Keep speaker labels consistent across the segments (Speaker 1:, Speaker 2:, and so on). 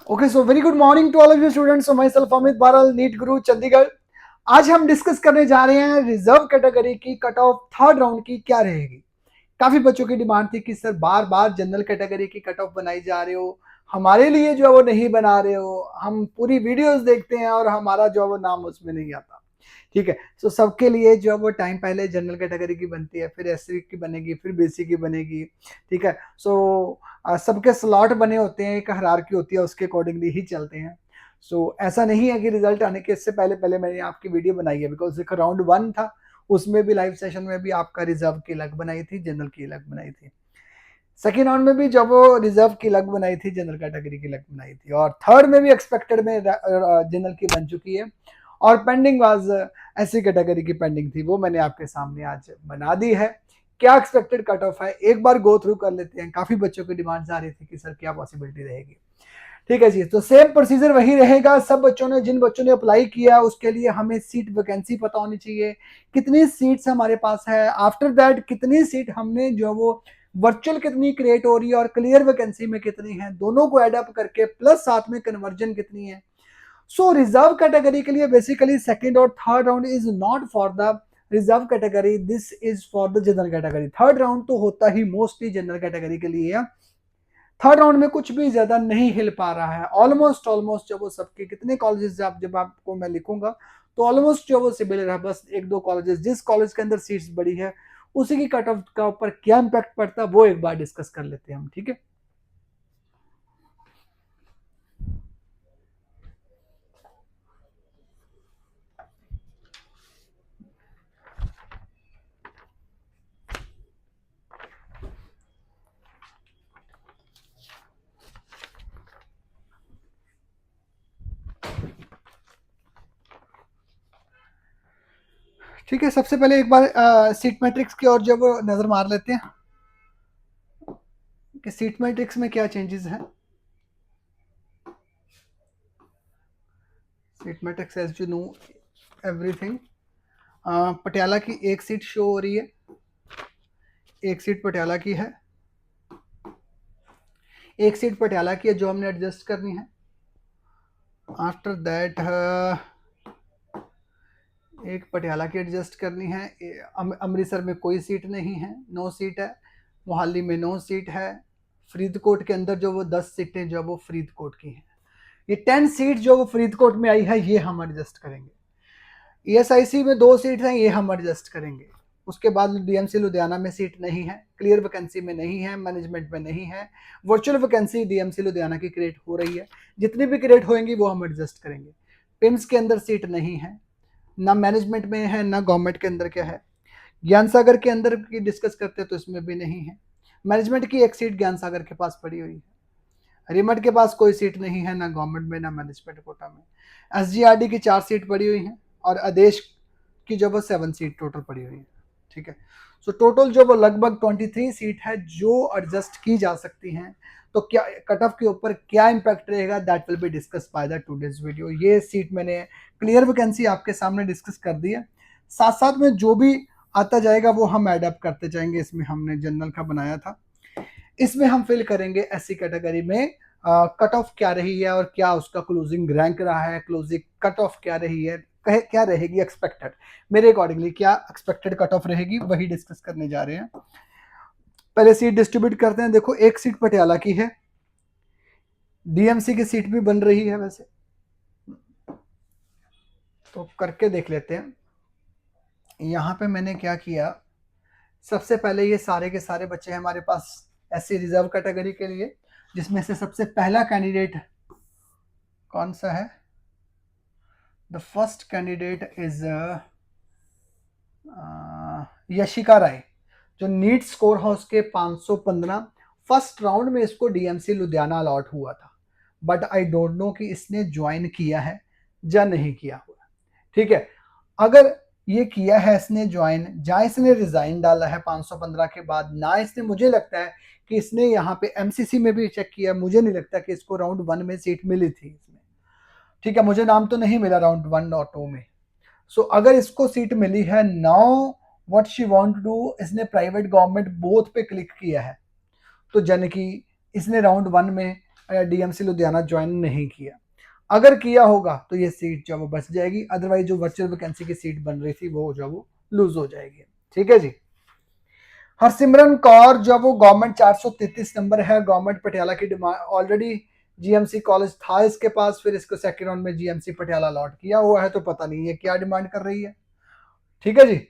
Speaker 1: Okay, so very good morning to all of you students. So myself Amit Baral, NEET गुरु चंडीगढ़। आज हम discuss करने जा रहे हैं रिजर्व कैटेगरी की कट ऑफ थर्ड राउंड की क्या रहेगी। काफी बच्चों की डिमांड थी कि सर बार बार जनरल कैटेगरी की कट ऑफ बनाई जा रहे हो, हमारे लिए जो है वो नहीं बना रहे हो। हम पूरी वीडियोस देखते हैं और हमारा जो है वो नाम उसमें नहीं आता। ठीक है, सो सबके लिए जो है वो टाइम पहले जनरल कैटेगरी की बनती है, फिर एससी की बनेगी, फिर बीसी की बनेगी। ठीक है, सो सबके स्लॉट बने होते हैं, एक हायरार्की होती है, उसके अकॉर्डिंगली ही चलते हैं। सो ऐसा नहीं है कि रिजल्ट आने के इससे पहले पहले मैंने आपकी वीडियो बनाई है, बिकॉज एक राउंड 1 था, उसमें भी लाइव सेशन में भी आपका रिजर्व की अलग बनाई थी, जनरल की अलग बनाई थी। सेकेंड राउंड में भी जब वो रिजर्व की अलग बनाई थी, जनरल कैटेगरी की अलग बनाई थी, और थर्ड में भी एक्सपेक्टेड में जनरल की बन चुकी है, और पेंडिंग वाज ऐसी कैटेगरी की पेंडिंग थी, वो मैंने आपके सामने आज बना दी है। क्या एक्सपेक्टेड कट ऑफ है एक बार गो थ्रू कर लेते हैं। काफी बच्चों की डिमांड्स आ रही थी कि सर क्या पॉसिबिलिटी रहेगी। ठीक है जी, तो सेम प्रोसीजर वही रहेगा। सब बच्चों ने, जिन बच्चों ने अप्लाई किया उसके लिए हमें सीट वैकेंसी पता होनी चाहिए, कितनी सीट्स हमारे पास है, आफ्टर दैट कितनी सीट हमने जो वो वर्चुअल कितनी क्रिएट हो रही है, और क्लियर वैकेंसी में कितनी है, दोनों को एड अप करके प्लस साथ में कन्वर्जन कितनी है। सो रिजर्व कैटेगरी के लिए बेसिकली सेकंड और third round is not for the reserve category, this is for the general category. Third round तो होता ही मोस्टली जनरल कैटेगरी के लिए है। थर्ड राउंड में कुछ भी ज्यादा नहीं हिल पा रहा है, ऑलमोस्ट जब वो सबके कितने कॉलेजेस जब आपको मैं लिखूंगा तो ऑलमोस्ट जो वो सिमिलर है, बस एक दो कॉलेजेस, जिस कॉलेज के अंदर सीट्स बड़ी है उसी की कट ऑफ का ऊपर क्या इंपैक्ट पड़ता है वो एक बार डिस्कस कर लेते हैं हम। ठीक है, ठीक है, सबसे पहले एक बार सीट मैट्रिक्स की और जब नजर मार लेते हैं कि सीट मैट्रिक्स में क्या चेंजेस हैं। Seat matrix as you know everything, Patiala की एक सीट शो हो रही है, एक सीट पटियाला की है, एक सीट पटियाला की है जो हमने एडजस्ट करनी है। आफ्टर दैट एक पटियाला की एडजस्ट करनी है। अमृतसर में कोई सीट नहीं है, नो सीट है। मोहाली में नो सीट है। फरीदकोट के अंदर जो वो 10 सीटें जो वो फरीदकोट की हैं, ये 10 सीट जो वो फरीदकोट में आई है ये हम एडजस्ट करेंगे। ईएसआईसी में 2 सीट हैं, ये हम एडजस्ट करेंगे। उसके बाद डीएमसी लुधियाना में सीट नहीं है, क्लियर वैकेंसी में नहीं है, मैनेजमेंट में नहीं है, वर्चुअल वैकेंसी डीएमसी लुधियाना की क्रिएट हो रही है, जितनी भी क्रिएट होंगी वो हम एडजस्ट करेंगे। पिम्स के अंदर सीट नहीं है, ना मैनेजमेंट में है, ना गवर्नमेंट के अंदर क्या है। ज्ञान सागर के अंदर की डिस्कस करते हैं तो इसमें भी नहीं है। मैनेजमेंट की एक सीट ज्ञान सागर के पास पड़ी हुई है। रिमट के पास कोई सीट नहीं है, ना गवर्नमेंट में ना मैनेजमेंट कोटा में। एसजीआरडी की 4 सीट पड़ी हुई हैं, और आदेश की जो वो 7 सीट टोटल पड़ी हुई है। ठीक है, सो टोटल जो वो लगभग 23 सीट है जो एडजस्ट की जा सकती हैं। तो क्या कट ऑफ के ऊपर क्या इंपैक्ट रहेगा, that will be discuss by the today's video. ये सीट मैंने क्लियर वैकेंसी आपके सामने डिस्कस कर दी है, साथ साथ में जो भी आता जाएगा वो हम एडअप करते जाएंगे। इसमें हमने जनरल का बनाया था, इसमें हम फिल करेंगे एससी कैटेगरी में कट ऑफ क्या रही है, और क्या उसका क्लोजिंग रैंक रहा है, क्लोजिंग कट ऑफ क्या रही है, क्या रहेगी एक्सपेक्टेड, मेरे अकॉर्डिंगली क्या एक्सपेक्टेड कट ऑफ रहेगी, वही डिस्कस करने जा रहे हैं। पहले सीट डिस्ट्रीब्यूट करते हैं। देखो, एक सीट पटियाला की है, डीएमसी की सीट भी बन रही है वैसे, तो करके देख लेते हैं। यहाँ पे मैंने क्या किया, सबसे पहले ये सारे के सारे बच्चे हैं हमारे पास एससी रिजर्व कैटेगरी के लिए, जिसमें से सबसे पहला कैंडिडेट कौन सा है। The first candidate is Yashika Rai, जो नीट स्कोर है उसके 515। फर्स्ट राउंड में इसको डीएमसी लुधियाना अलॉट हुआ था, बट आई डोंट नो कि इसने ज्वाइन किया है या नहीं किया हुआ। ठीक है, अगर ये किया है इसने ज्वाइन, जहाँ इसने रिजाइन डाला है 515 के बाद, ना इसने, मुझे लगता है कि इसने यहाँ पे एमसीसी में भी चेक किया, मुझे नहीं लगता कि इसको राउंड 1 में सीट मिली थी इसमें। ठीक है, मुझे नाम तो नहीं मिला राउंड 1 और 2 में। सो अगर इसको सीट मिली है, now what she want to do, इसने प्राइवेट गवर्नमेंट बोथ पे क्लिक किया है, तो जन की इसने राउंड 1 में डीएमसी लुधियाना ज्वाइन नहीं किया। अगर किया होगा तो ये सीट जो वो बच जाएगी, अदरवाइज जो वर्चुअल वैकेंसी की सीट बन रही थी वो जो वो लूज हो जाएगी। ठीक है जी। हरसिमरन कौर जो वो गवर्नमेंट 433 नंबर है, गवर्नमेंट पटियाला की डिमांड, ऑलरेडी जीएमसी कॉलेज था इसके पास, फिर इसको सेकेंड राउंड में जीएमसी पटियाला अलॉट किया हुआ है, तो पता नहीं है क्या डिमांड कर रही है। ठीक है जी।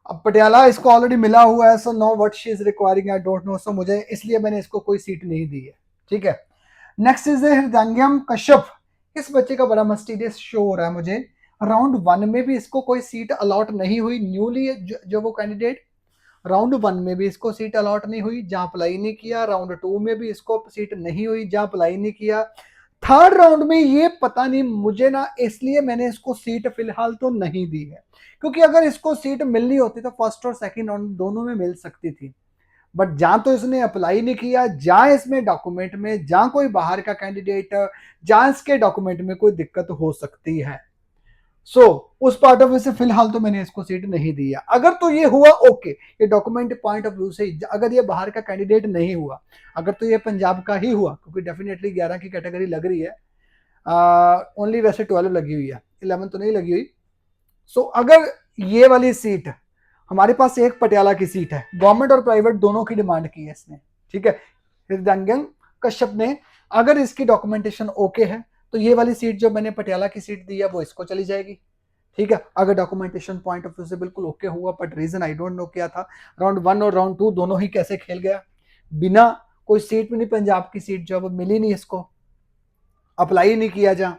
Speaker 1: अब पटियाला इसको ऑलरेडी मिला हुआ है, so no what she is requiring I don't know, सो मुझे इसलिए मैंने इसको कोई सीट नहीं दी है। ठीक है। Next is Hridayangam Kashyap. इस बच्चे का बड़ा मस्टीरियस शो हो रहा है मुझे। राउंड 1 में भी इसको कोई सीट अलॉट नहीं हुई, न्यूली जो वो कैंडिडेट, राउंड 1 में भी इसको सीट अलॉट नहीं हुई, जहां अप्लाई नहीं किया। राउंड 2 में भी इसको सीट नहीं हुई, जहां अप्लाई नहीं किया। थर्ड राउंड में ये पता नहीं मुझे ना, इसलिए मैंने इसको सीट फिलहाल तो नहीं दी है, क्योंकि अगर इसको सीट मिलनी होती तो फर्स्ट और सेकंड राउंड दोनों में मिल सकती थी। बट जहां तो इसने अप्लाई नहीं किया, जहां इसमें डॉक्यूमेंट में जहां कोई बाहर का कैंडिडेट, जहां इसके डॉक्यूमेंट में कोई दिक्कत हो सकती है, सो उस पार्ट ऑफ व्यू से फिलहाल तो मैंने इसको सीट नहीं दी है। अगर तो ये हुआ ओके, ये डॉक्यूमेंट पॉइंट ऑफ व्यू से अगर ये बाहर का कैंडिडेट नहीं हुआ, अगर तो ये पंजाब का ही हुआ, क्योंकि डेफिनेटली 11 की कैटेगरी लग रही है, ओनली वैसे 12 लगी हुई है, 11 तो नहीं लगी हुई। सो अगर ये वाली सीट, हमारे पास एक पटियाला की सीट है, गवर्नमेंट और प्राइवेट दोनों की डिमांड की है इसने। ठीक है। हृदयंगम कश्यप ने, अगर इसकी डॉक्यूमेंटेशन ओके है तो ये वाली सीट जो मैंने पटियाला की सीट दी है वो इसको चली जाएगी। ठीक है। अगर डॉक्यूमेंटेशन पॉइंट ऑफ व्यू से बिल्कुल ओके हुआ, but reason I don't know क्या था, राउंड 1 और राउंड 2 दोनों ही कैसे खेल गया, बिना कोई सीट में नहीं, पंजाब की सीट जो मिली नहीं इसको, अप्लाई नहीं किया जा।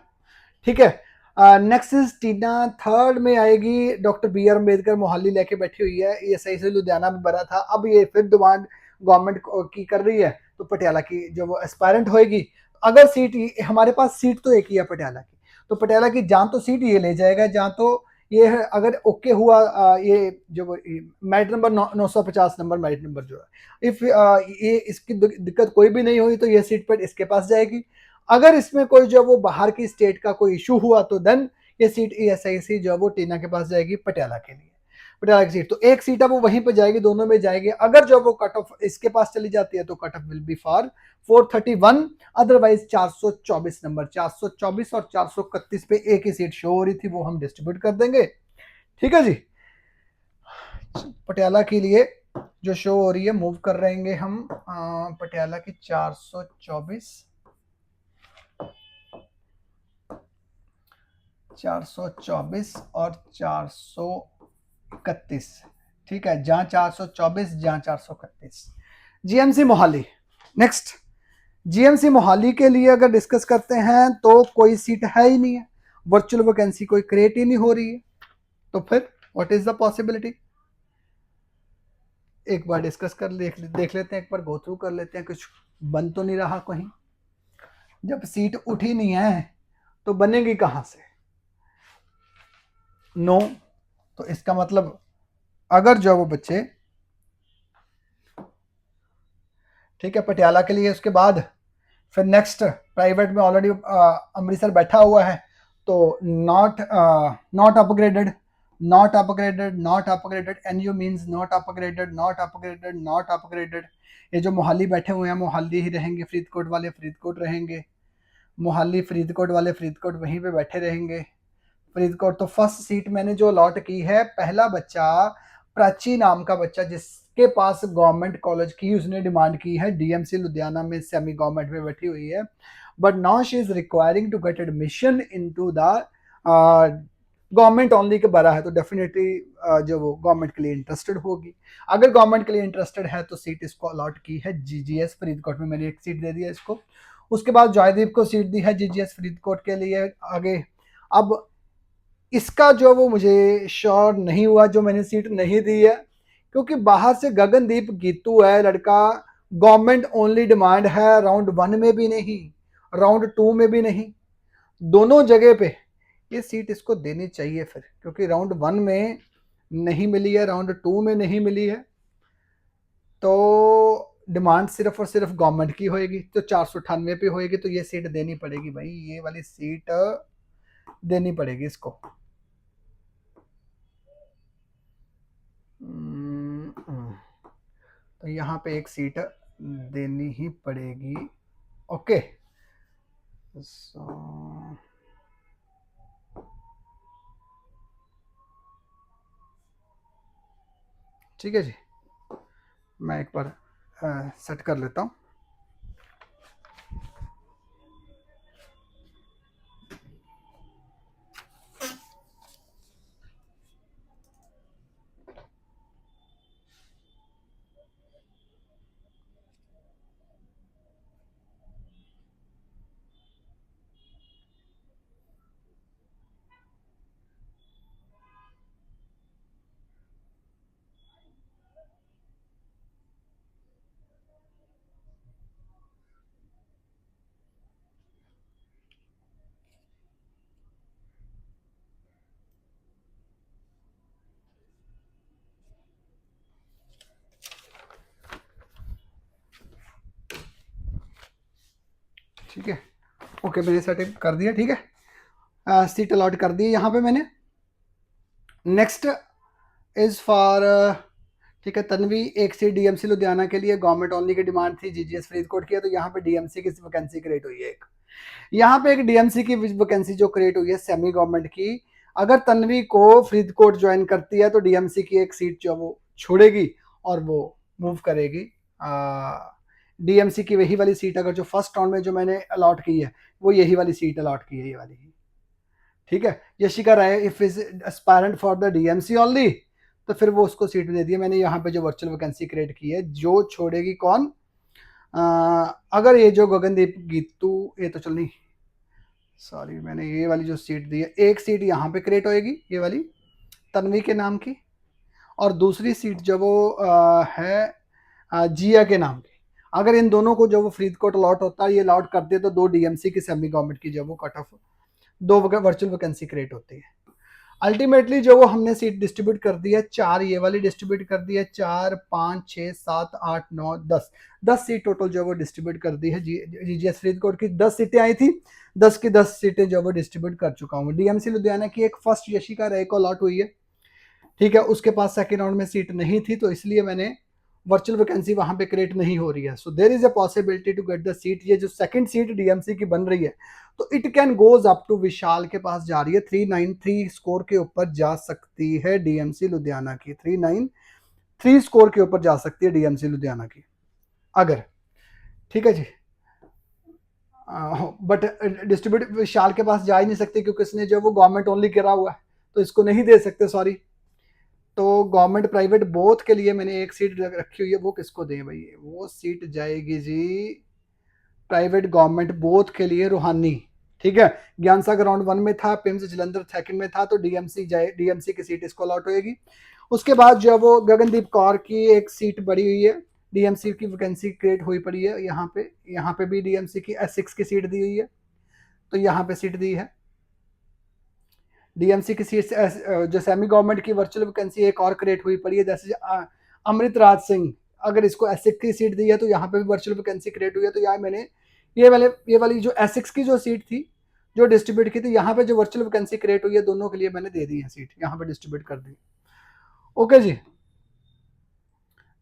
Speaker 1: ठीक है। नेक्स्ट इज टीना, थर्ड में आएगी doctor B R Ambedkar, Mohali लेके बैठी हुई है, ये सही से लुधियाना में भरा था, अब ये फिर डिमांड गवर्नमेंट की कर रही है, तो पटियाला की जो वो एस्पायरेंट होएगी। अगर सीट, हमारे पास सीट तो एक ही है पटियाला की, तो पटियाला की जहां तो सीट ये ले जाएगा, जहां तो ये है, अगर ओके हुआ, ये जो merit number 950 number merit number जो है, इफ ये इसकी दिक्कत कोई भी नहीं हुई तो ये सीट पर इसके पास जाएगी। अगर इसमें कोई जो वो बाहर की स्टेट का कोई इशू हुआ तो देन ये सीट ESIC जो वो टीना के पास जाएगी पटियाला के लिए, पटियाला की सीट, तो एक सीट है वो वहीं पे जाएगी, दोनों में जाएगी। अगर जो वो कट ऑफ इसके पास चली जाती है तो cut off will be for 431, otherwise 424 number, 424 और 431 पे एक ही सीट शो हो रही थी, वो हम डिस्ट्रीब्यूट कर देंगे। ठीक है जी। पटियाला के लिए जो शो हो रही है मूव कर रहेंगे हम, पटियाला की 424, 424 और 431। ठीक है, जहां 424 जहां 431। GMC Mohali. Next, GMC Mohali के लिए अगर डिस्कस करते हैं तो कोई सीट है ही नहीं है, वर्चुअल वैकेंसी कोई क्रिएट ही नहीं हो रही है, तो फिर व्हाट इज द पॉसिबिलिटी, एक बार डिस्कस कर देख लेते हैं, एक बार गो थ्रू कर लेते हैं, कुछ बन तो नहीं रहा कहीं। जब सीट उठी नहीं है तो बनेगी कहां से, नो, तो इसका मतलब अगर जो वो बच्चे, ठीक है, पटियाला के लिए, उसके बाद फिर नेक्स्ट प्राइवेट में ऑलरेडी अमृतसर बैठा हुआ है, तो not upgraded, not upgraded, not upgraded, NU means not upgraded, not upgraded, not upgraded. ये जो मोहाली बैठे हुए हैं मोहाली ही रहेंगे, फरीदकोट वाले फरीदकोट रहेंगे, मोहाली फरीदकोट वाले फरीदकोट वहीं पे बैठे रहेंगे। फरीदकोट तो फर्स्ट सीट मैंने जो अलॉट की है, पहला बच्चा प्राची नाम का बच्चा जिसके पास गवर्नमेंट कॉलेज की उसने डिमांड की है, डीएमसी लुधियाना में सेमी गवर्नमेंट में बैठी हुई है, but now she is requiring to get admission into the government only के बरा है, तो डेफिनेटली जो वो गवर्नमेंट के लिए इंटरेस्टेड होगी। अगर गवर्नमेंट के लिए इंटरेस्टेड है तो सीट इसको अलॉट की है जीजीएस फरीदकोट में, मैंने एक सीट दे दी है इसको। उसके बाद जॉयदीप को सीट दी है जीजीएस फरीदकोट के लिए। आगे अब इसका जो वो मुझे श्योर नहीं हुआ, जो मैंने सीट नहीं दी है, क्योंकि बाहर से गगनदीप गीतू है लड़का, गवर्नमेंट ओनली डिमांड है, राउंड 1 में भी नहीं, राउंड 2 में भी नहीं, दोनों जगह पे ये सीट इसको देनी चाहिए फिर, क्योंकि राउंड 1 में नहीं मिली है, राउंड 2 में नहीं मिली है, तो डिमांड सिर्फ और सिर्फ गवर्नमेंट की होएगी, तो 498 पे होएगी, तो ये सीट देनी पड़ेगी भाई, ये वाली सीट देनी पड़ेगी इसको। तो यहाँ पे एक सीट देनी ही पड़ेगी। ओके, So, ठीक है जी, मैं एक बार सेट कर लेता हूँ। ठीक है, ओके, मैंने सेटअप कर दिया। ठीक है, सीट अलॉट कर दी यहाँ पे मैंने। नेक्स्ट इज फॉर, ठीक है, तन्वी एक सीट डीएमसी लुधियाना के लिए, गवर्नमेंट ओनली की डिमांड थी, जीजीएस फरीदकोट की है, तो यहाँ पे डीएमसी की वैकेंसी क्रिएट हुई है एक। यहाँ पे एक डीएमसी की वैकेंसी जो क्रिएट हुई है सेमी गवर्नमेंट की, अगर तन्वी को फरीदकोट ज्वाइन करती है तो डीएमसी की एक सीट जो वो छोड़ेगी और वो मूव करेगी डीएमसी की वही वाली सीट, अगर जो फर्स्ट राउंड में जो मैंने अलॉट की है वो यही वाली सीट अलॉट की है, ये वाली। ठीक है, Yashika Rai if is aspirant for the DMC only, तो फिर वो उसको सीट दे दी है। मैंने यहाँ पे जो वर्चुअल वैकेंसी क्रिएट की है, जो छोड़ेगी कौन, अगर ये जो गगनदीप गीतू, ये तो चल नहीं, सॉरी, मैंने ये वाली जो सीट दी है, एक सीट यहाँ पे क्रिएट होएगी ये वाली तन्वी के नाम की, और दूसरी सीट जो वो है जिया के नाम की। अगर इन दोनों को जो वो फरीदकोट अलॉट होता है, ये अलॉट कर दे, तो दो डीएमसी की सेमी गवर्नमेंट की जो वो कट ऑफ, दो वर्चुअल वैकेंसी क्रिएट होती है। अल्टीमेटली जो वो हमने सीट डिस्ट्रीब्यूट कर दी है, 4 ये वाली डिस्ट्रीब्यूट कर दी है, 4 5 6 7 8 9 10, 10 सीट टोटल जो वो डिस्ट्रीब्यूट कर दी है। जीजीएस फरीदकोट की 10 सीटें आई थी, 10 की 10 सीटें जो वो डिस्ट्रीब्यूट कर चुका हूँ। डीएमसी लुधियाना की एक फर्स्ट यशिका राय को अलॉट हुई है, ठीक है, उसके पास सेकेंड राउंड में सीट नहीं थी, तो इसलिए मैंने वर्चुअल वैकेंसी वहां पे क्रिएट नहीं हो रही है। So there is a possibility to get the seat. ये जो सेकंड सीट डीएमसी की बन रही है, तो it can goes up to Vishal के पास जा रही है, 393 स्कोर के ऊपर जा सकती है डीएमसी लुधियाना की, 393 स्कोर के ऊपर जा सकती है डीएमसी लुधियाना की अगर। ठीक है जी, बट डिस्ट्रीब्यूट विशाल के पास जा ही नहीं सकती, क्योंकि इसने जो वो गवर्नमेंट ओनली करा हुआ है, तो इसको नहीं दे सकते, सॉरी। तो गवर्नमेंट प्राइवेट बोथ के लिए मैंने एक सीट रखी हुई है, वो किसको दें भाई, वो सीट जाएगी जी प्राइवेट गवर्नमेंट बोथ के लिए रूहानी। ठीक है, ज्ञान सागर राउंड 1 में था, पिम्स जलंधर सेकंड में था, तो डीएमसी जाए, डीएमसी की सीट इसको अलॉट होएगी। उसके बाद जो वो गगनदीप कौर की एक सीट बड़ी हुई है, डीएमसी की वैकेंसी क्रिएट हुई पड़ी है यहाँ पे भी डीएमसी की S6 की सीट दी हुई है, तो यहाँ पे सीट दी है। डीएमसी की सीट जो सेमी गवर्नमेंट की वर्चुअल वैकेंसी एक और क्रिएट हुई पड़ी है, जैसे अमृत राज सिंह, अगर इसको S6 की सीट दी है तो यहाँ पे भी वर्चुअल वैकेंसी क्रिएट हुई है, तो यहाँ मैंने ये वाली जो S6 की जो सीट थी जो डिस्ट्रीब्यूट की थी, यहाँ पे जो वर्चुअल वैकेंसी क्रिएट हुई है दोनों के लिए मैंने दे दी है सीट, यहाँ पे डिस्ट्रीब्यूट कर दी। ओके जी,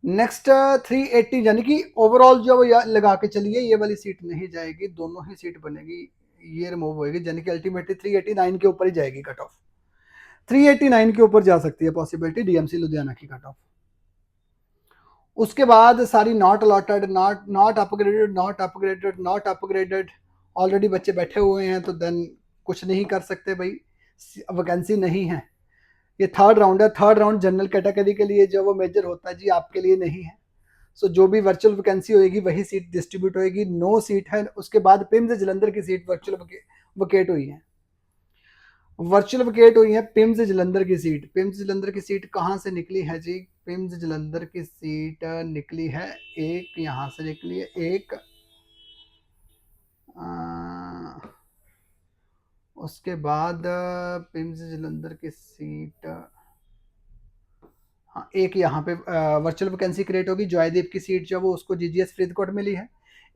Speaker 1: नेक्स्ट 380, यानी कि ओवरऑल जो लगा के चलिए, ये वाली सीट नहीं जाएगी, दोनों ही सीट बनेगी, ये रिमूव होगी, यानी कि अल्टीमेटली 389 के ऊपर ही जाएगी कट ऑफ, 389 के ऊपर जा सकती है पॉसिबिलिटी डीएमसी लुधियाना की कट ऑफ। उसके बाद सारी not allotted, not upgraded, not upgraded, not upgraded, already बच्चे बैठे हुए हैं, तो देन कुछ नहीं कर सकते भाई, वैकेंसी नहीं है। ये थर्ड राउंड है, थर्ड राउंड जनरल कैटेगरी के लिए जो वो मेजर होता है जी, आपके लिए नहीं है। सो जो भी वर्चुअल वैकेंसी होएगी वही सीट डिस्ट्रीब्यूट होएगी, नो सीट है। उसके बाद पिम्स जलंधर की सीट वर्चुअल वकेट हुई है, वर्चुअल वकेट हुई है पिम्स जलंधर की सीट। पिम्स जलंधर की सीट कहाँ से निकली है जी, पिम्स जलंधर की सीट निकली है, एक यहाँ से निकली है, एक उसके बाद पिम्स जलंधर की सीट, हाँ, एक यहाँ पे वर्चुअल वैकेंसी क्रिएट होगी, जॉयदीप की सीट जो वो उसको जीजीएस फरीदकोट मिली है,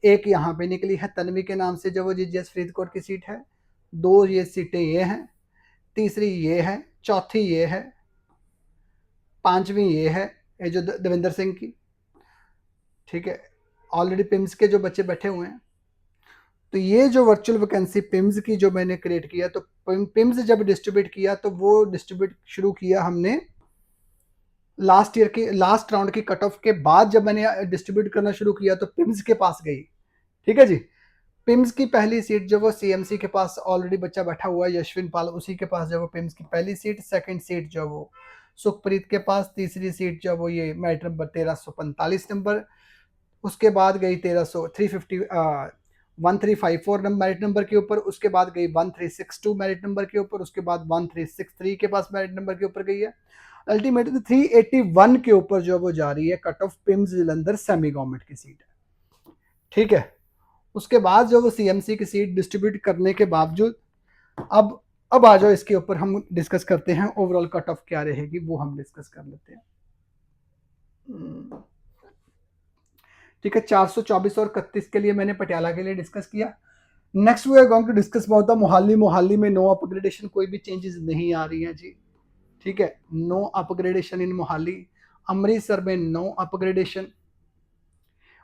Speaker 1: एक यहाँ पे निकली है तन्वी के नाम से जो वो जीजीएस फरीदकोट की सीट है, दो ये सीटें ये हैं, तीसरी ये है, चौथी ये है, पांचवी ये है, ये जो देवेंद्र सिंह की। ठीक है, ऑलरेडी पिम्स के जो बच्चे बैठे हुए हैं, तो ये जो वर्चुअल वैकेंसी पिम्स की जो मैंने क्रिएट किया, तो पिम्स जब डिस्ट्रीब्यूट किया तो वो डिस्ट्रीब्यूट शुरू किया हमने लास्ट ईयर के लास्ट राउंड की कट ऑफ के बाद। जब मैंने डिस्ट्रीब्यूट करना शुरू किया तो पिम्स के पास गई, ठीक है जी। पिम्स की पहली सीट जो वो सीएमसी के पास ऑलरेडी बच्चा बैठा हुआ है, यशविन पाल, उसी के पास जो वो पिम्स की पहली सीट। सेकंड सीट जो वो सुखप्रीत के पास। तीसरी सीट जो वो ये मेरिट नंबर 1345 नंबर। उसके बाद गई 1354 नंबर मेरिट नंबर के ऊपर। उसके बाद गई 1362 मेरिट नंबर के ऊपर। उसके बाद 1363 के पास मेरिट नंबर के ऊपर गई है। अल्टीमेटली 381 के ऊपर जो वो जा रही है cut off PIMS Jalandhar semi government की सीट है, ठीक है। उसके बाद जो वो सीएमसी की सीट डिस्ट्रीब्यूट करने के बावजूद अब आ जाओ, इसके ऊपर हम डिस्कस करते हैं ओवरऑल कट ऑफ क्या रहेगी, वो हम डिस्कस कर लेते हैं। ठीक है, 424 और 31 के लिए मैंने पटियाला के लिए डिस्कस किया। Next we are going to discuss about the Mohali. Mohali में नो अपग्रेडेशन, कोई भी चेंजेस नहीं आ रही हैं जी, ठीक है। नो अपग्रेडेशन इन मोहाली। अमृतसर में नो अपग्रेडेशन।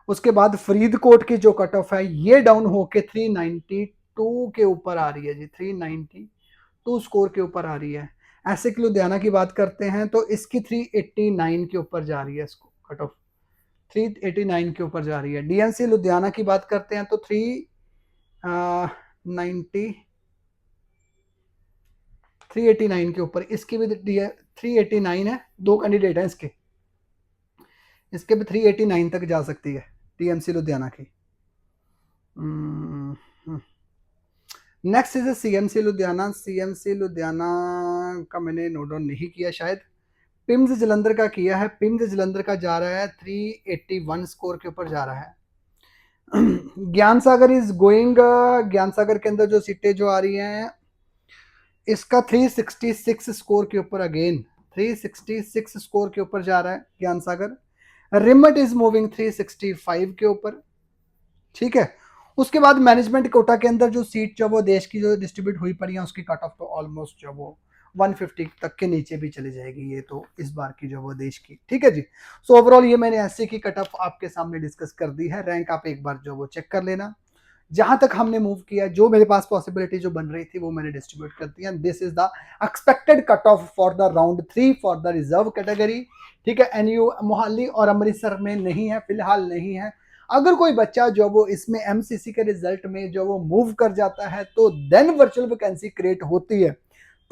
Speaker 1: उसके बाद फरीदकोट की जो कट ऑफ है ये डाउन होके 392 के ऊपर आ रही है जी, 392 स्कोर के ऊपर आ रही है। ऐसे कि लुधियाना की बात करते हैं तो इसकी 389 के ऊपर जा रही है, इसको कट ऑफ 389 के ऊपर जा रही है। डीएनसी लुधियाना की बात करते हैं तो 389 के ऊपर, इसकी भी 389 है। दो कैंडिडेट हैं इसके भी 389 तक जा सकती है टीएमसी लुधियाना की। Next is CMC Ludhiana. CMC Ludhiana का मैंने नोट डाउन नहीं किया शायद। पिम्स जलंधर का किया है। पिम्स जलंधर का जा रहा है 381 स्कोर के ऊपर जा रहा है। ज्ञान सागर इज गोइंग, ज्ञान सागर के अंदर जो सीटें जो आ रही हैं इसका 366 स्कोर के ऊपर, अगेन 366 स्कोर के ऊपर जा रहा है ज्ञान सागर। रिमट इज मूविंग 365 के ऊपर, ठीक है। उसके बाद मैनेजमेंट कोटा के अंदर जो सीट जो वो देश की जो डिस्ट्रीब्यूट हुई पड़ी है उसकी कट ऑफ तो ऑलमोस्ट जो वो 150 तक के नीचे भी चली जाएगी, ये तो इस बार की जो वो देश की, ठीक है जी। सो ओवरऑल ये मैंने एससी की कट ऑफ आपके सामने डिस्कस कर दी है। रैंक आप एक बार जो वो चेक कर लेना। जहां तक हमने मूव किया, जो मेरे पास पॉसिबिलिटी जो बन रही थी वो मैंने डिस्ट्रीब्यूट कर दी। This is the expected cut off for the round 3 for the reserve category, ठीक है। एनयू मोहाली और अमृतसर में नहीं है, फिलहाल नहीं है। अगर कोई बच्चा जो वो इसमें एमसीसी के रिजल्ट में जो वो मूव कर जाता है तो देन वर्चुअल वैकेंसी क्रिएट होती है,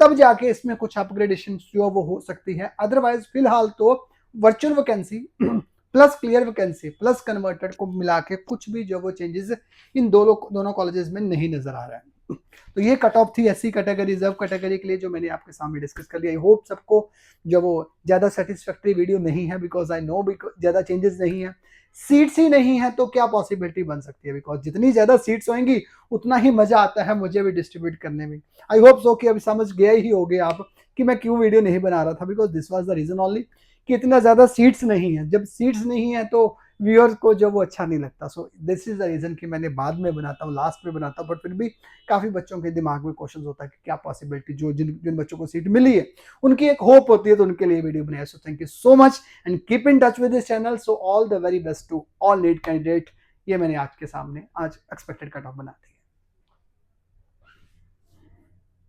Speaker 1: तब जाके इसमें कुछ अपग्रेडेशन जो वो हो सकती है। अदरवाइज फिलहाल तो virtual vacancy plus clear vacancy plus converted को मिला के कुछ भी जो वो चेंजेस इन दोनों कॉलेजेस में नहीं नजर आ रहा है। तो ये कट ऑफ थी एससी कैटेगरी रिजर्व कैटेगरी के लिए जो मैंने आपके सामने डिस्कस कर लिया। आई होप सबको जो वो ज्यादा सेटिस्फैक्टरी वीडियो नहीं है, बिकॉज आई नो ज्यादा चेंजेस नहीं है, सीट्स ही नहीं है तो क्या पॉसिबिलिटी बन सकती है। बिकॉज जितनी ज्यादा सीट्स होंगी उतना ही मजा आता है मुझे भी डिस्ट्रीब्यूट करने में। आई होप सो कि अभी समझ गए ही होगे आप कि मैं क्यों वीडियो नहीं बना रहा था, because this was the reason only कि इतना ज्यादा सीट्स नहीं है। जब सीट्स नहीं है तो व्यूअर्स को जो वो अच्छा नहीं लगता। So this is the reason कि मैंने बाद में बनाता हूँ, लास्ट में बनाता हूँ, बट फिर भी काफी बच्चों के दिमाग में क्वेश्चन होता है कि क्या पॉसिबिलिटी, जो जिन बच्चों को सीट मिली है उनकी एक होप होती है, तो उनके लिए वीडियो बनाया। So thank you so much and keep in touch with this channel. So all the very best to all NEET candidate. ये मैंने आज के सामने आज एक्सपेक्टेड कट ऑफ बना दी।